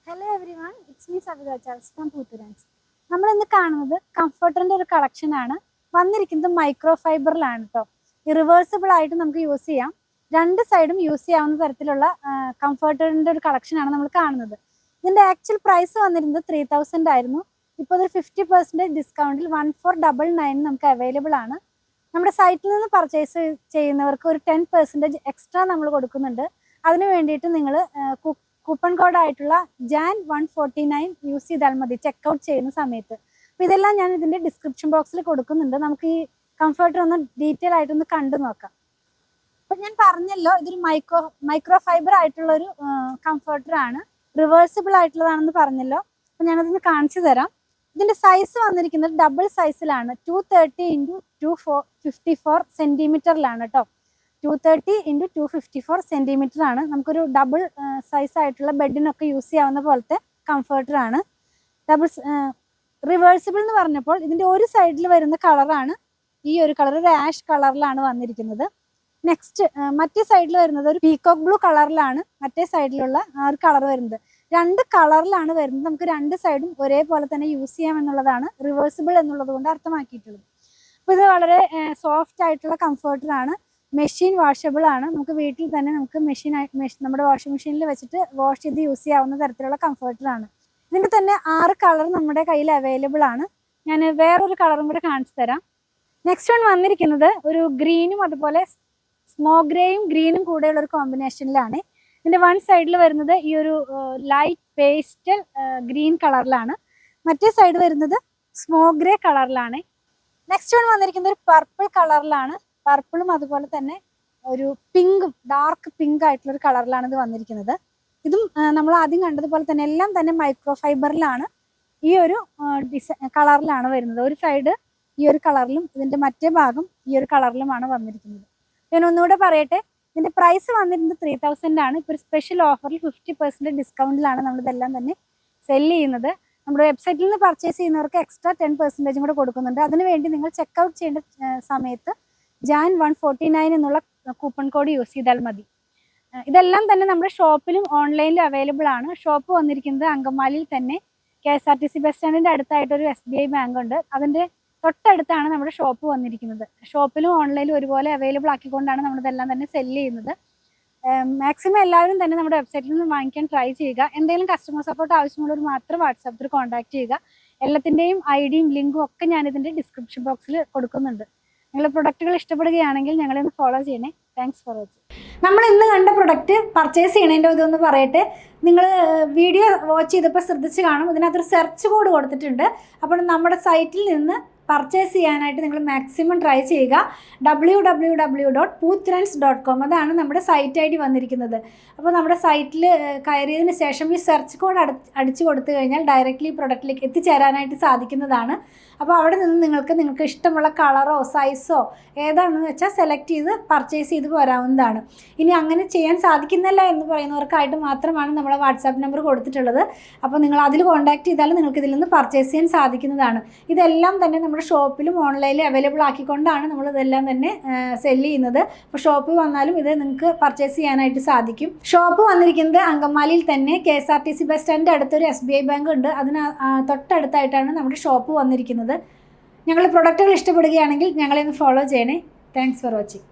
Hello everyone, it's me Savitha Charles from പൂത്തുരാൻസ്. നമ്മൾ ഇന്ന് കാണുന്നത് കംഫർട്ടറിൻ്റെ ഒരു കളക്ഷനാണ്. വന്നിരിക്കുന്നത് മൈക്രോ ഫൈബറിലാണ് കേട്ടോ. റിവേഴ്സിബിൾ ആയിട്ട് നമുക്ക് യൂസ് ചെയ്യാം. രണ്ട് സൈഡും യൂസ് ചെയ്യാവുന്ന തരത്തിലുള്ള കംഫർട്ടറിൻ്റെ ഒരു കളക്ഷനാണ് നമ്മൾ കാണുന്നത്. ഇതിൻ്റെ ആക്ച്വൽ പ്രൈസ് വന്നിരുന്നത് 3000 ആയിരുന്നു. ഇപ്പോൾ ഒരു 50% ഡിസ്കൗണ്ടിൽ 1499 നമുക്ക് അവൈലബിൾ ആണ്. നമ്മുടെ സൈറ്റിൽ നിന്ന് പർച്ചേസ് ചെയ്യുന്നവർക്ക് ഒരു 10% എക്സ്ട്രാ നമ്മൾ കൊടുക്കുന്നുണ്ട്. അതിന് വേണ്ടിയിട്ട് നിങ്ങൾ കൂപ്പൺ കോഡ് ആയിട്ടുള്ള JAN 149 യൂസ് ചെയ്താൽ മതി ചെക്കൗട്ട് ചെയ്യുന്ന സമയത്ത്. അപ്പോൾ ഇതെല്ലാം ഞാൻ ഇതിൻ്റെ ഡിസ്ക്രിപ്ഷൻ ബോക്സിൽ കൊടുക്കുന്നുണ്ട്. നമുക്ക് ഈ കംഫർട്ടർ ഒന്ന് ഡീറ്റെയിൽ ആയിട്ടൊന്ന് കണ്ടു നോക്കാം. അപ്പം ഞാൻ പറഞ്ഞല്ലോ, ഇതൊരു മൈക്രോ ഫൈബർ ആയിട്ടുള്ളൊരു കംഫർട്ടർ ആണ്. റിവേഴ്സിബിൾ ആയിട്ടുള്ളതാണെന്ന് പറഞ്ഞല്ലോ. അപ്പം ഞാനതൊന്ന് കാണിച്ചു തരാം. ഇതിൻ്റെ സൈസ് വന്നിരിക്കുന്നത് ഡബിൾ സൈസിലാണ്. 230 × 254 സെൻറ്റിമീറ്ററിലാണ് കേട്ടോ. 230 × 254 സെൻറ്റിമീറ്റർ ആണ്. നമുക്കൊരു ഡബിൾ സൈസ് ആയിട്ടുള്ള ബെഡിനൊക്കെ യൂസ് ചെയ്യാവുന്ന പോലത്തെ കംഫർട്ടർ ആണ്. ഡബിൾ റിവേഴ്സിബിൾ എന്ന് പറഞ്ഞപ്പോൾ ഇതിൻ്റെ ഒരു സൈഡിൽ വരുന്ന കളറാണ് ഈ ഒരു കളർ, ഒരു ആഷ് കളറിലാണ് വന്നിരിക്കുന്നത്. നെക്സ്റ്റ് മറ്റേ സൈഡിൽ വരുന്നത് ഒരു പീകോക്ക് ബ്ലൂ കളറിലാണ് മറ്റേ സൈഡിലുള്ള ആ ഒരു കളർ വരുന്നത്. രണ്ട് കളറിലാണ് വരുന്നത്. നമുക്ക് രണ്ട് സൈഡും ഒരേപോലെ തന്നെ യൂസ് ചെയ്യാം എന്നുള്ളതാണ് റിവേഴ്സിബിൾ എന്നുള്ളത് കൊണ്ട് അർത്ഥമാക്കിയിട്ടുള്ളത്. അപ്പോൾ ഇത് വളരെ സോഫ്റ്റ് ആയിട്ടുള്ള കംഫർട്ടർ ആണ്. മെഷീൻ വാഷബിൾ ആണ്. നമുക്ക് വീട്ടിൽ തന്നെ നമുക്ക് നമ്മുടെ വാഷിംഗ് മെഷീനിൽ വെച്ചിട്ട് വാഷ് ചെയ്ത് യൂസ് ചെയ്യാവുന്ന തരത്തിലുള്ള കംഫർട്ടർ ആണ്. ഇതിൻ്റെ തന്നെ 6 കളർ നമ്മുടെ കയ്യിൽ അവൈലബിൾ ആണ്. ഞാൻ വേറൊരു കളറും കൂടെ കാണിച്ചു തരാം. നെക്സ്റ്റ് വൺ വന്നിരിക്കുന്നത് ഒരു ഗ്രീനും അതുപോലെ സ്മോക്ക് ഗ്രേയും ഗ്രീനും കൂടെയുള്ള ഒരു കോമ്പിനേഷനിലാണ്. ഇതിൻ്റെ വൺ സൈഡിൽ വരുന്നത് ഈ ഒരു ലൈറ്റ് പേസ്റ്റൽ ഗ്രീൻ കളറിലാണ്. മറ്റേ സൈഡ് വരുന്നത് സ്മോക്ക് ഗ്രേ കളറിലാണ്. നെക്സ്റ്റ് വൺ വന്നിരിക്കുന്നത് ഒരു പർപ്പിൾ കളറിലാണ്. പർപ്പിളും അതുപോലെ തന്നെ ഒരു പിങ്കും ഡാർക്ക് പിങ്ക് ആയിട്ടുള്ള ഒരു കളറിലാണ് ഇത് വന്നിരിക്കുന്നത്. ഇതും നമ്മൾ ആദ്യം കണ്ടതുപോലെ തന്നെ എല്ലാം തന്നെ മൈക്രോ ഫൈബറിലാണ്. ഈ ഒരു കളറിലാണ് വരുന്നത്. ഒരു സൈഡ് ഈ ഒരു കളറിലും ഇതിൻ്റെ മറ്റേ ഭാഗം ഈ ഒരു കളറിലുമാണ് വന്നിരിക്കുന്നത്. ഞാൻ ഒന്നുകൂടെ പറയട്ടെ, ഇതിൻ്റെ പ്രൈസ് വന്നിരുന്നത് 3000 ആണ്. ഇപ്പോൾ ഒരു സ്പെഷ്യൽ ഓഫറിൽ 50% ഡിസ്കൗണ്ടിലാണ് നമ്മളിതെല്ലാം തന്നെ സെല് ചെയ്യുന്നത്. നമ്മുടെ വെബ്സൈറ്റിൽ നിന്ന് പർച്ചേസ് ചെയ്യുന്നവർക്ക് എക്സ്ട്രാ 10% കൂടെ കൊടുക്കുന്നുണ്ട്. അതിനുവേണ്ടി നിങ്ങൾ ചെക്കൗട്ട് ചെയ്യേണ്ട സമയത്ത് JAN 149 എന്നുള്ള കൂപ്പൺ കോഡ് യൂസ് ചെയ്താൽ മതി. ഇതെല്ലാം തന്നെ നമ്മുടെ ഷോപ്പിലും ഓൺലൈനിലും അവൈലബിൾ ആണ്. ഷോപ്പ് വന്നിരിക്കുന്നത് അങ്കമാലിയിൽ തന്നെ KSRTC ബസ് സ്റ്റാൻഡിൻ്റെ അടുത്തായിട്ടൊരു SBI ബാങ്ക് ഉണ്ട്. അതിൻ്റെ തൊട്ടടുത്താണ് നമ്മുടെ ഷോപ്പ് വന്നിരിക്കുന്നത്. ഷോപ്പിലും ഓൺലൈനിലും ഒരുപോലെ അവൈലബിൾ ആക്കിക്കൊണ്ടാണ് നമ്മളിതെല്ലാം തന്നെ സെല്ല് ചെയ്യുന്നത്. മാക്സിമം എല്ലാവരും തന്നെ നമ്മുടെ വെബ്സൈറ്റിൽ നിന്ന് വാങ്ങിക്കാൻ ട്രൈ ചെയ്യുക. എന്തെങ്കിലും കസ്റ്റമർ സപ്പോർട്ട് ആവശ്യമുള്ളവർ മാത്രം വാട്സാപ്പിൽ കോൺടാക്ട് ചെയ്യുക. എല്ലാത്തിൻ്റെയും ഐഡിയും ലിങ്കും ഒക്കെ ഞാനിതിൻ്റെ ഡിസ്ക്രിപ്ഷൻ ബോക്സിൽ കൊടുക്കുന്നുണ്ട്. നിങ്ങളുടെ പ്രൊഡക്റ്റുകൾ ഇഷ്ടപ്പെടുകയാണെങ്കിൽ ഞങ്ങളെ ഒന്ന് ഫോളോ ചെയ്യണേ. Thanks for watching. നമ്മൾ ഇന്ന് കണ്ട പ്രൊഡക്റ്റ് പർച്ചേസ് ചെയ്യണതിൻ്റെ ഇതൊന്ന് പറയട്ടെ. നിങ്ങൾ വീഡിയോ വാച്ച് ചെയ്തപ്പോൾ ശ്രദ്ധിച്ച് കാണും, ഇതിനകത്തൊരു സെർച്ച് കോഡ് കൊടുത്തിട്ടുണ്ട്. അപ്പോൾ നമ്മുടെ സൈറ്റിൽ നിന്ന് പർച്ചേസ് ചെയ്യാനായിട്ട് നിങ്ങൾ മാക്സിമം ട്രൈ ചെയ്യുക. www.poothtrends.com അതാണ് നമ്മുടെ സൈറ്റ് ഐ ഡി വന്നിരിക്കുന്നത്. അപ്പോൾ നമ്മുടെ സൈറ്റിൽ കയറിയതിന് ശേഷം ഈ സെർച്ച് കോഡ് അടിച്ചു കൊടുത്തു കഴിഞ്ഞാൽ ഡയറക്റ്റ്ലി പ്രൊഡക്റ്റിലേക്ക് എത്തിച്ചേരാനായിട്ട് സാധിക്കുന്നതാണ്. അപ്പോൾ അവിടെ നിന്ന് നിങ്ങൾക്ക് ഇഷ്ടമുള്ള കളറോ സൈസോ ഏതാണെന്ന് വെച്ചാൽ സെലക്ട് ചെയ്ത് പർച്ചേസ് ചെയ്ത് പോരാവുന്നതാണ്. ഇനി അങ്ങനെ ചെയ്യാൻ സാധിക്കുന്നില്ല എന്ന് പറയുന്നവർക്കായിട്ട് മാത്രമാണ് നമ്മുടെ വാട്സാപ്പ് നമ്പർ കൊടുത്തിട്ടുള്ളത്. അപ്പോൾ നിങ്ങൾ അതിൽ കോൺടാക്ട് ചെയ്താൽ നിങ്ങൾക്ക് ഇതിൽ നിന്ന് പർച്ചേസ് ചെയ്യാൻ സാധിക്കുന്നതാണ്. ഇതെല്ലാം തന്നെ നമ്മുടെ ഷോപ്പിലും ഓൺലൈനിലും അവൈലബിൾ ആക്കിക്കൊണ്ടാണ് നമ്മളിതെല്ലാം തന്നെ സെല്ല് ചെയ്യുന്നത്. അപ്പോൾ ഷോപ്പിൽ വന്നാലും ഇത് നിങ്ങൾക്ക് പർച്ചേസ് ചെയ്യാനായിട്ട് സാധിക്കും. ഷോപ്പ് വന്നിരിക്കുന്നത് അങ്കമാലിയിൽ തന്നെ KSRTC ബസ് സ്റ്റാൻഡിൻ്റെ അടുത്തൊരു SBI ബാങ്ക് ഉണ്ട്. അതിന് തൊട്ടടുത്തായിട്ടാണ് നമ്മുടെ ഷോപ്പ് വന്നിരിക്കുന്നത്. ഞങ്ങളുടെ പ്രൊഡക്റ്റുകൾ ഇഷ്ടപ്പെടുകയാണെങ്കിൽ ഞങ്ങളെ ഒന്ന് ഫോളോ ചെയ്യണേ. Thanks for watching.